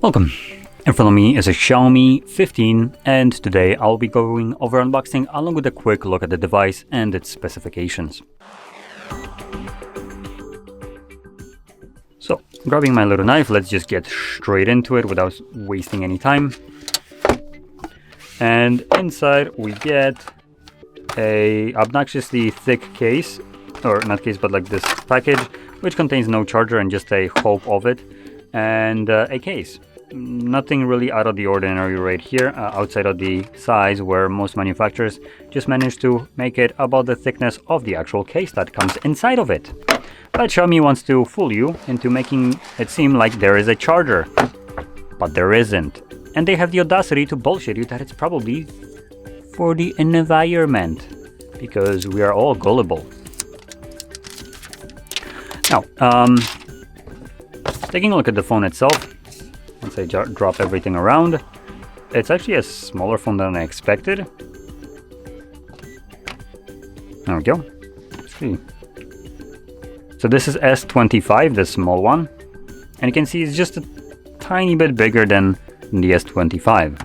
Welcome. In front of me is a Xiaomi 15 and today I'll be going over unboxing along with a quick look at the device and its specifications. So, grabbing my little knife, let's just get straight into it without wasting any time. And inside we get a obnoxiously thick case, or not case but like this package, which contains no charger and just a hope of it, and a case. Nothing really out of the ordinary right here, outside of the size where most manufacturers just manage to make it about the thickness of the actual case that comes inside of it. But Xiaomi wants to fool you into making it seem like there is a charger, but there isn't. And they have the audacity to bullshit you that it's probably for the environment, because we are all gullible. Now, taking a look at the phone itself, once I drop everything around, it's actually a smaller phone than I expected. There we go. Let's see. So this is S25, the small one, and you can see it's just a tiny bit bigger than the S25.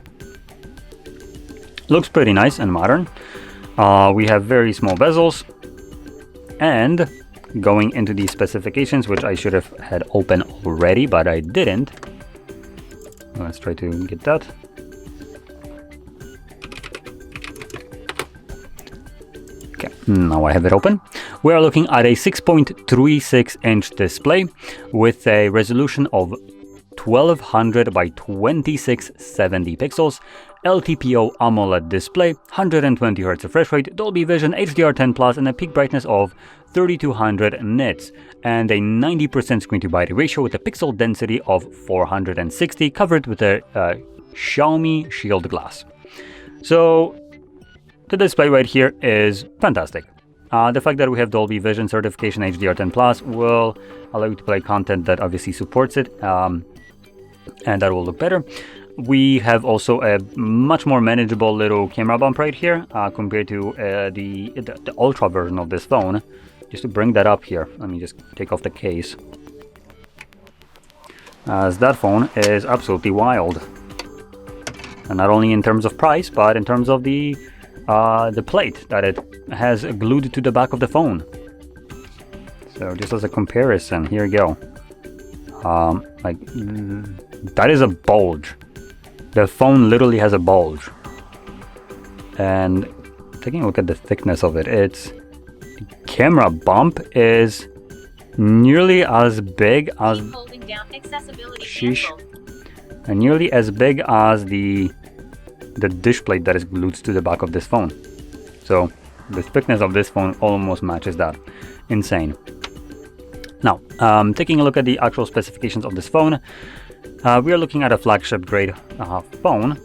Looks pretty nice and modern. We have very small bezels, and going into the specifications, which I should have had open already, but I didn't. Let's try to get that. Okay, now I have it open. We are looking at a 6.36-inch display with a resolution of 1200 by 2670 pixels, LTPO AMOLED display, 120 Hz refresh rate, Dolby Vision, HDR10+, and a peak brightness of 3200 nits, and a 90% screen to body ratio with a pixel density of 460, covered with a Xiaomi Shield glass. So the display right here is fantastic. The fact that we have Dolby Vision certification, HDR10+, will allow you to play content that obviously supports it, and that will look better. We have also a much more manageable little camera bump right here compared to the Ultra version of this phone. Just to bring that up here, let me just take off the case, as that phone is absolutely wild, and not only in terms of price, but in terms of the plate that it has glued to the back of the phone. So just as a comparison, here you go. Like that is a bulge. The phone literally has a bulge. And taking a look at the thickness of it, the camera bump is nearly as big as nearly as big as the dish plate that is glued to the back of this phone. So the thickness of this phone almost matches that. Insane. Now, taking a look at the actual specifications of this phone, we are looking at a flagship grade phone,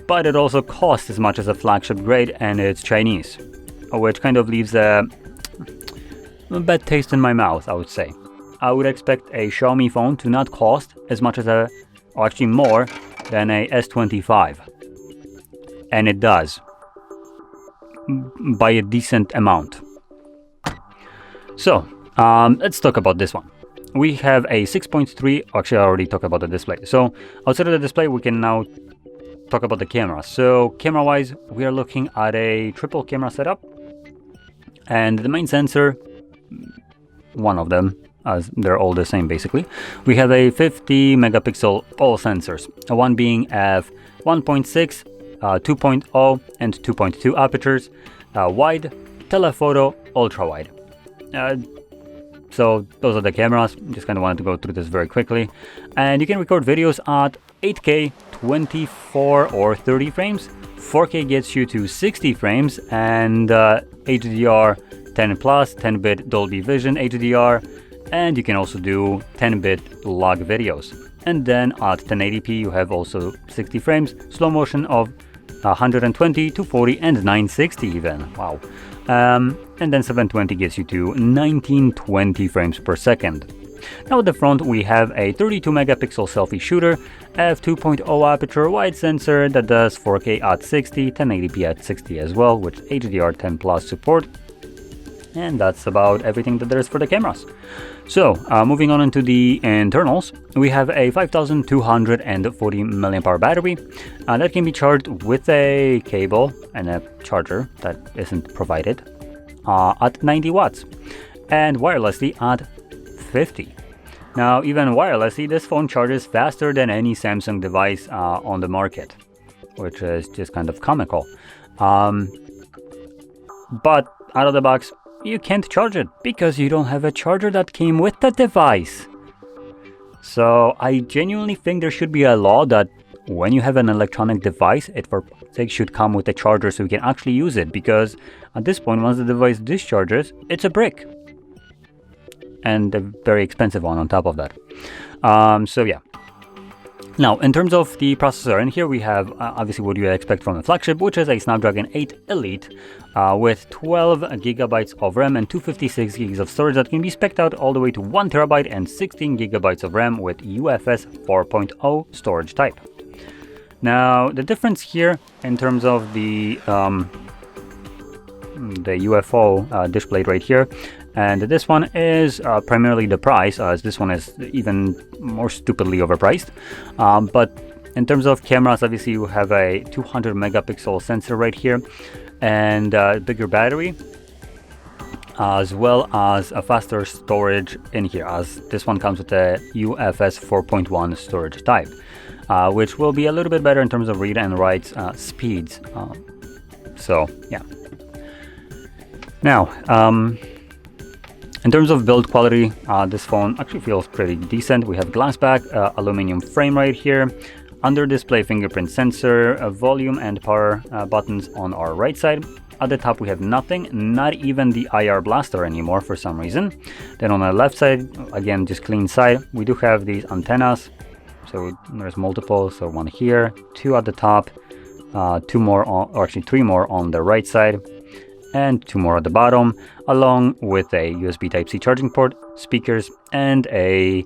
but it also costs as much as a flagship grade, and it's Chinese, which kind of leaves a bad taste in my mouth, I would say. I would expect a Xiaomi phone to not cost as much as or actually more than a S25, and it does, by a decent amount. So let's talk about this one. We have a 6.3, actually I already talked about the display. So outside of the display, we can now talk about the camera. So camera wise, we are looking at a triple camera setup, and the main sensor, one of them, as they're all the same basically. We have a 50 megapixel all sensors, one being f1.6, 2.0 and 2.2 apertures, wide, telephoto, ultra wide. So those are the cameras. Just kind of wanted to go through this very quickly. And you can record videos at 8K, 24 or 30 frames. 4K gets you to 60 frames, and HDR 10 plus, 10-bit Dolby Vision HDR, and you can also do 10-bit log videos. And then at 1080p you have also 60 frames, slow motion of 120, 240 and 960 even. Wow. And then 720 gets you to 1920 frames per second. Now at the front we have a 32 megapixel selfie shooter, f2.0 aperture wide sensor that does 4K at 60, 1080p at 60 as well, with HDR10 plus support. And that's about everything that there is for the cameras. So moving on into the internals, we have a 5240 mAh battery that can be charged with a cable and a charger that isn't provided at 90 watts and wirelessly at 50. Now, even wirelessly, this phone charges faster than any Samsung device on the market, which is just kind of comical. But out of the box, you can't charge it because you don't have a charger that came with the device. So I genuinely think there should be a law that when you have an electronic device, it should come with a charger so you can actually use it, because at this point, once the device discharges, it's a brick. And a very expensive one on top of that. So yeah. Now, in terms of the processor, and here we have obviously what you expect from a flagship, which is a Snapdragon 8 Elite with 12 gigabytes of RAM and 256 gigs of storage that can be spec'd out all the way to 1 terabyte and 16 gigabytes of RAM with UFS 4.0 storage type. Now, the difference here in terms of the UFO display right here, and this one is primarily the price, as this one is even more stupidly overpriced. But in terms of cameras, obviously you have a 200 megapixel sensor right here and a bigger battery, as well as a faster storage in here, as this one comes with a UFS 4.1 storage type, which will be a little bit better in terms of read and write speeds. So yeah. Now, in terms of build quality, this phone actually feels pretty decent. We have glass back, aluminum frame right here, under display fingerprint sensor, volume and power buttons on our right side. At the top we have nothing, not even the IR blaster anymore for some reason. Then on the left side, again just clean side, we do have these antennas. So there's multiple, so one here, two at the top, two more on, or actually three more on the right side, and two more at the bottom, along with a USB Type-C charging port, speakers, and a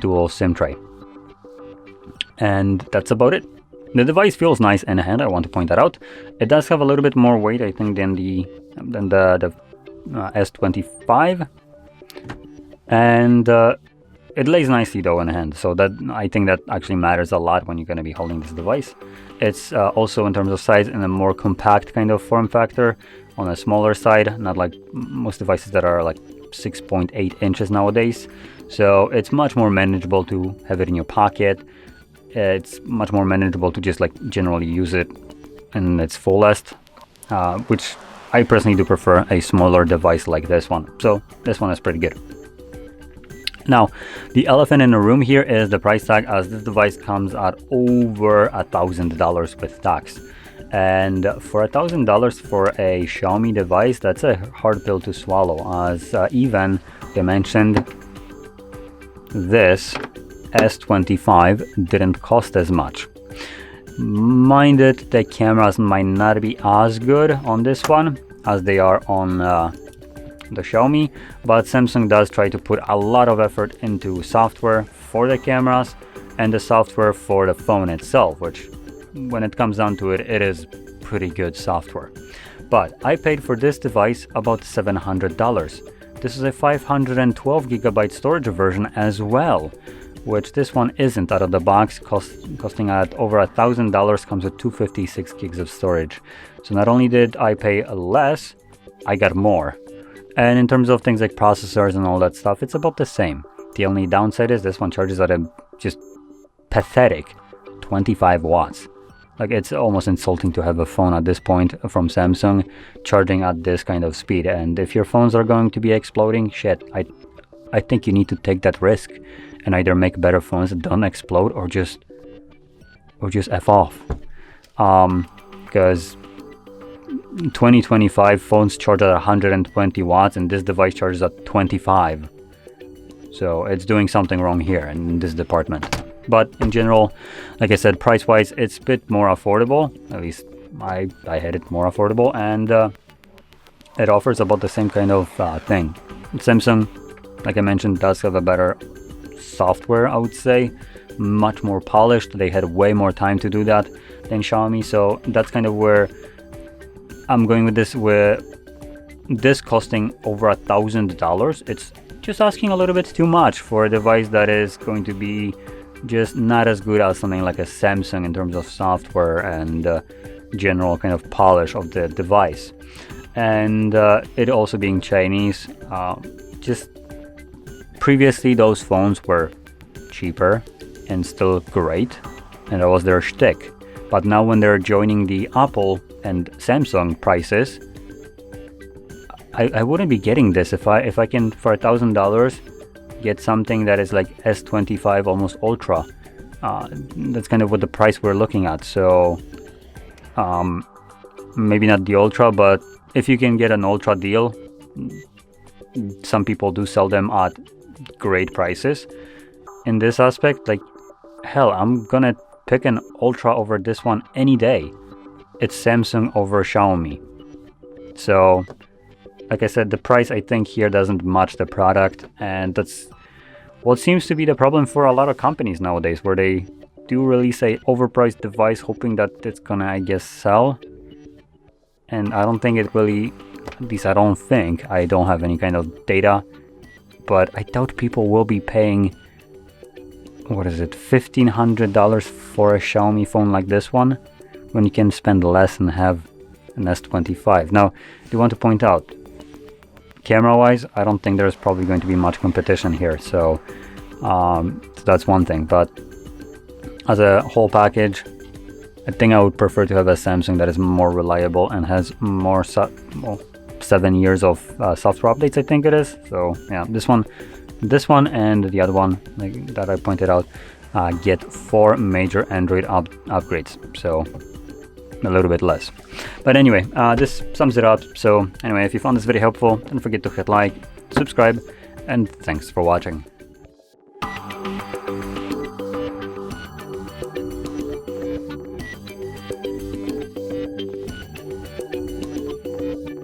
dual SIM tray. And that's about it. The device feels nice in hand, I want to point that out. It does have a little bit more weight, I think, than the S25, and it lays nicely though in hand, so that I think that actually matters a lot when you're going to be holding this device. It's also in terms of size in a more compact kind of form factor, on a smaller side, not like most devices that are like 6.8 inches nowadays. So it's much more manageable to have it in your pocket. It's much more manageable to just like generally use it in its fullest, which I personally do prefer a smaller device like this one. So this one is pretty good. Now, the elephant in the room here is the price tag, as this device comes at over $1,000 with tax. And for $1,000 for a Xiaomi device, that's a hard pill to swallow, as even they mentioned this S25 didn't cost as much. Mind it, the cameras might not be as good on this one as they are on the Xiaomi, but Samsung does try to put a lot of effort into software for the cameras and the software for the phone itself, which when it comes down to it, it is pretty good software. But I paid for this device about $700. This is a 512 gigabyte storage version as well, which this one isn't out of the box, costing at over $1,000, comes with 256 gigs of storage. So not only did I pay less, I got more. And in terms of things like processors and all that stuff, it's about the same. The only downside is this one charges at a just pathetic 25 watts. Like, it's almost insulting to have a phone at this point from Samsung charging at this kind of speed. And if your phones are going to be exploding, shit, I think you need to take that risk and either make better phones that don't explode or just F off. Because 2025 phones charge at 120 watts and this device charges at 25. So it's doing something wrong here in this department. But in general, like I said, price-wise, it's a bit more affordable. At least I had it more affordable, and it offers about the same kind of thing. Samsung, like I mentioned, does have a better software, I would say. Much more polished. They had way more time to do that than Xiaomi. So that's kind of where I'm going with this. With this costing over $1,000, it's just asking a little bit too much for a device that is going to be just not as good as something like a Samsung in terms of software and general kind of polish of the device. And it also being Chinese, just previously those phones were cheaper and still great, and that was their shtick. But now when they're joining the Apple and Samsung prices, I wouldn't be getting this if I can for $1,000 get something that is like S25 almost Ultra. That's kind of what the price we're looking at. So maybe not the Ultra, but if you can get an Ultra deal, some people do sell them at great prices. In this aspect, like, hell, I'm gonna pick an Ultra over this one any day. It's Samsung over Xiaomi. So, like I said, the price I think here doesn't match the product, and that's what seems to be the problem for a lot of companies nowadays, where they do release a overpriced device hoping that it's gonna, I guess, sell. And I don't think it really, at least I don't think, I don't have any kind of data, but I doubt people will be paying, what is it, $1,500 for a Xiaomi phone like this one, when you can spend less and have an S25. Now, I do want to point out, camera-wise, I don't think there's probably going to be much competition here, so that's one thing. But as a whole package, I think I would prefer to have a Samsung that is more reliable and has more 7 years of software updates, I think it is. So yeah, this one and the other one, like that I pointed out, get 4 major Android upgrades, so a little bit less. But anyway, this sums it up. So anyway, if you found this video helpful, don't forget to hit like, subscribe, and thanks for watching.